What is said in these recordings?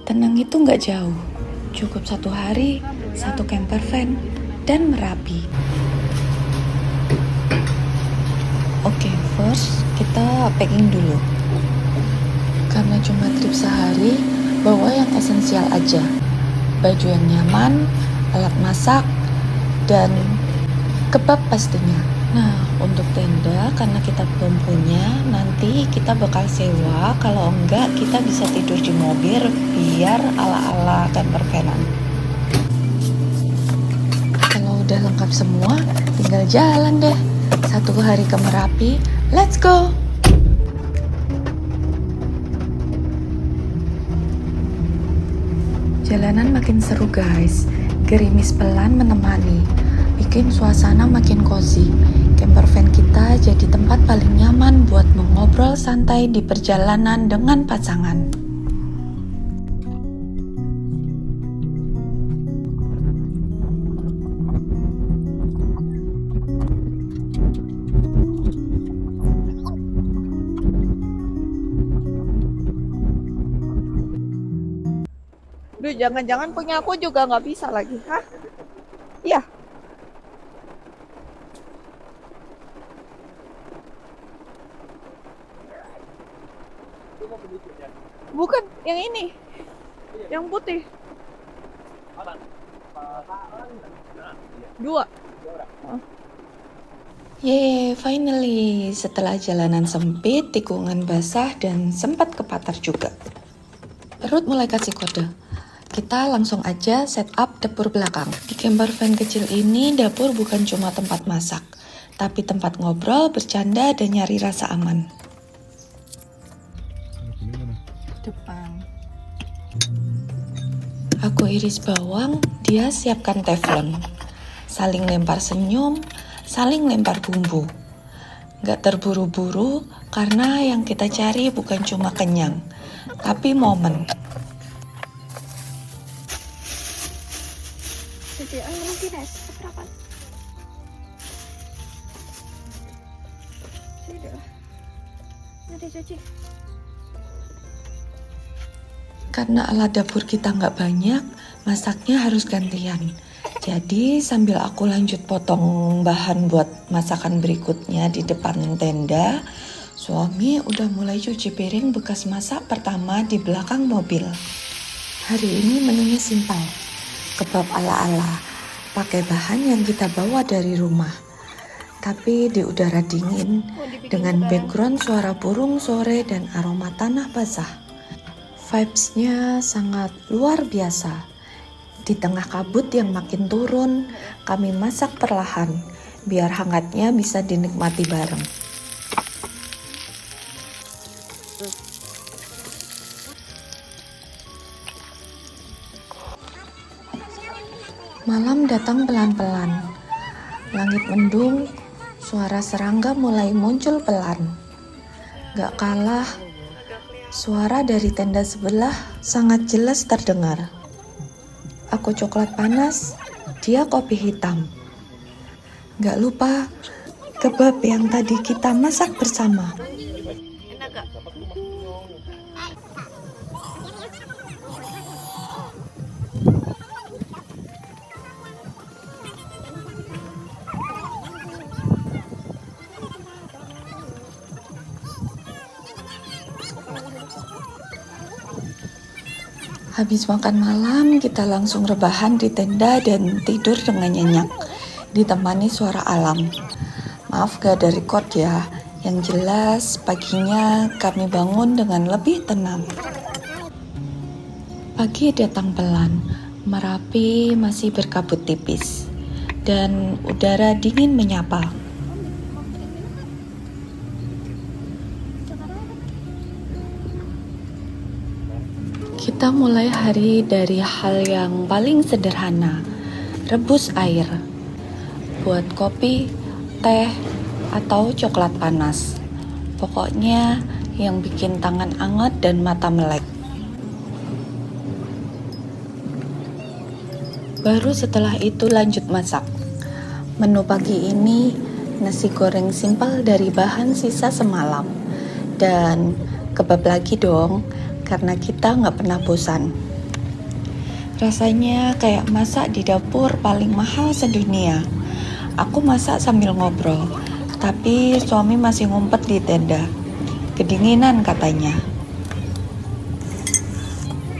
Tenang itu nggak jauh, cukup 1 hari, 1 camper van, dan Merapi. Oke, first kita packing dulu. Karena cuma trip sehari, bawa yang esensial aja. Baju yang nyaman, alat masak, dan kebab pastinya. Nah, untuk tenda karena kita belum punya, nanti kita bakal sewa. Kalau enggak, kita bisa tidur di mobil biar ala-ala camper vanan. Kalau udah lengkap semua, tinggal jalan deh. 1 hari ke Merapi, let's go! Jalanan makin seru guys, gerimis pelan menemani, bikin suasana makin cozy. Camper van kita jadi tempat paling nyaman buat mengobrol santai di perjalanan dengan pasangan. Duh, jangan-jangan punya aku juga nggak bisa lagi, hah? Iya. Bukan, yang ini. Yang putih. 2. Yeay, finally! Setelah jalanan sempit, tikungan basah, dan sempat kepatar juga. Perut mulai kasih kode. Kita langsung aja set up dapur belakang. Di camper van kecil ini, dapur bukan cuma tempat masak, tapi tempat ngobrol, bercanda, dan nyari rasa aman. Depan. Aku iris bawang, dia siapkan teflon. Saling lempar senyum, saling lempar bumbu. Gak terburu-buru, karena yang kita cari bukan cuma kenyang, tapi momen. Karena alat dapur kita nggak banyak, masaknya harus gantian. Jadi sambil aku lanjut potong bahan buat masakan berikutnya di depan tenda, suami udah mulai cuci piring bekas masak pertama di belakang mobil. Hari ini menunya simpel, kebab ala-ala, pakai bahan yang kita bawa dari rumah. Tapi di udara dingin, dengan background suara burung sore dan aroma tanah basah. Vibes-nya sangat luar biasa. Di tengah kabut yang makin turun, kami masak perlahan, biar hangatnya bisa dinikmati bareng. Malam datang pelan-pelan. Langit mendung, suara serangga mulai muncul pelan. Gak kalah, suara dari tenda sebelah sangat jelas terdengar. Aku coklat panas, dia kopi hitam. Gak lupa kebab yang tadi kita masak bersama. Enak gak? Habis makan malam, kita langsung rebahan di tenda dan tidur dengan nyenyak, ditemani suara alam. Maaf gak ada record ya, yang jelas paginya kami bangun dengan lebih tenang. Pagi datang pelan, Merapi masih berkabut tipis, dan udara dingin menyapa. Kita mulai hari dari hal yang paling sederhana, rebus air, buat kopi, teh, atau coklat panas. Pokoknya yang bikin tangan anget dan mata melek. Baru setelah itu lanjut masak. Menu pagi ini nasi goreng simpel dari bahan sisa semalam. Dan kebab lagi dong, karena kita nggak pernah bosan. Rasanya kayak masak di dapur paling mahal sedunia. Aku masak sambil ngobrol, tapi suami masih ngumpet di tenda. Kedinginan katanya.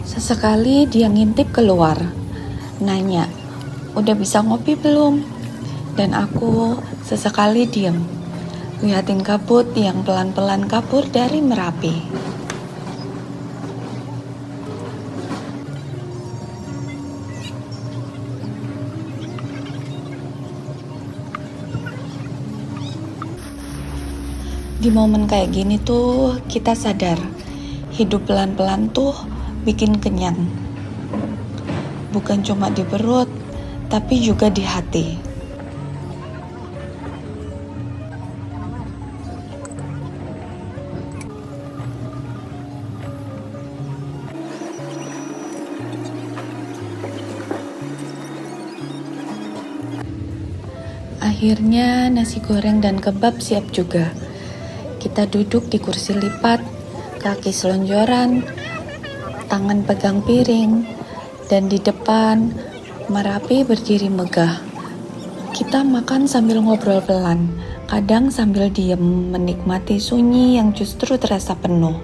Sesekali dia ngintip keluar, nanya, udah bisa ngopi belum? Dan aku sesekali diem, liatin kabut yang pelan-pelan kabur dari Merapi. Di momen kayak gini tuh kita sadar, hidup pelan-pelan tuh bikin kenyang. Bukan cuma di perut, tapi juga di hati. Akhirnya nasi goreng dan kebab siap juga. Kita duduk di kursi lipat, kaki selonjoran, tangan pegang piring, dan di depan Merapi berdiri megah. Kita makan sambil ngobrol pelan, kadang sambil diem menikmati sunyi yang justru terasa penuh.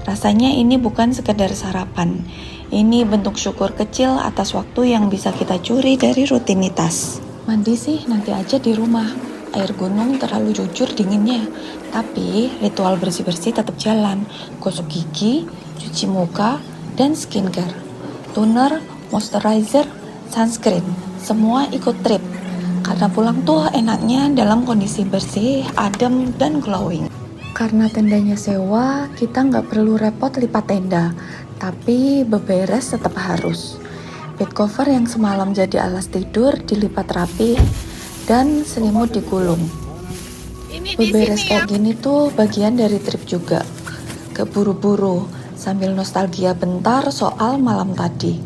Rasanya ini bukan sekedar sarapan, ini bentuk syukur kecil atas waktu yang bisa kita curi dari rutinitas. Mandi sih nanti aja di rumah. Air gunung terlalu jujur dinginnya, tapi ritual bersih-bersih tetap jalan. Gosok gigi, cuci muka, dan skincare. Toner, moisturizer, sunscreen, semua ikut trip. Karena pulang tuh enaknya dalam kondisi bersih, adem, dan glowing. Karena tendanya sewa, kita nggak perlu repot lipat tenda, tapi beberes tetap harus. Bed cover yang semalam jadi alas tidur dilipat rapi, dan selimut digulung. Beberes kayak gini tuh bagian dari trip juga. Keburu-buru sambil nostalgia bentar soal malam tadi.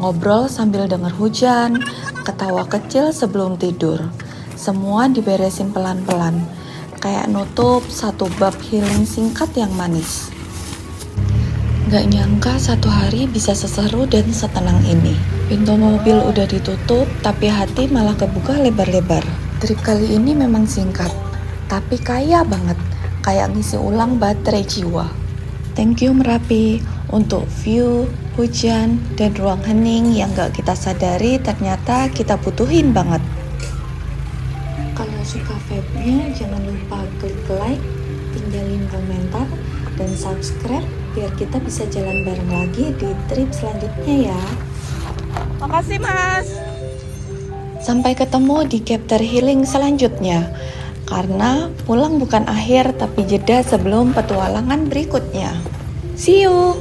Ngobrol sambil denger hujan, ketawa kecil sebelum tidur. Semua diberesin pelan-pelan, kayak nutup satu bab healing singkat yang manis. Gak nyangka satu hari bisa seseru dan setenang ini. Pintu mobil udah ditutup, tapi hati malah kebuka lebar-lebar. Trip kali ini memang singkat, tapi kaya banget. Kayak ngisi ulang baterai jiwa. Thank you Merapi untuk view, hujan, dan ruang hening yang gak kita sadari ternyata kita butuhin banget. Kalau suka vibe-nya jangan lupa klik like, tinggalin komentar, dan subscribe biar kita bisa jalan bareng lagi di trip selanjutnya ya. Makasih Mas. Sampai ketemu di chapter healing selanjutnya. Karena pulang bukan akhir tapi jeda sebelum petualangan berikutnya. See you!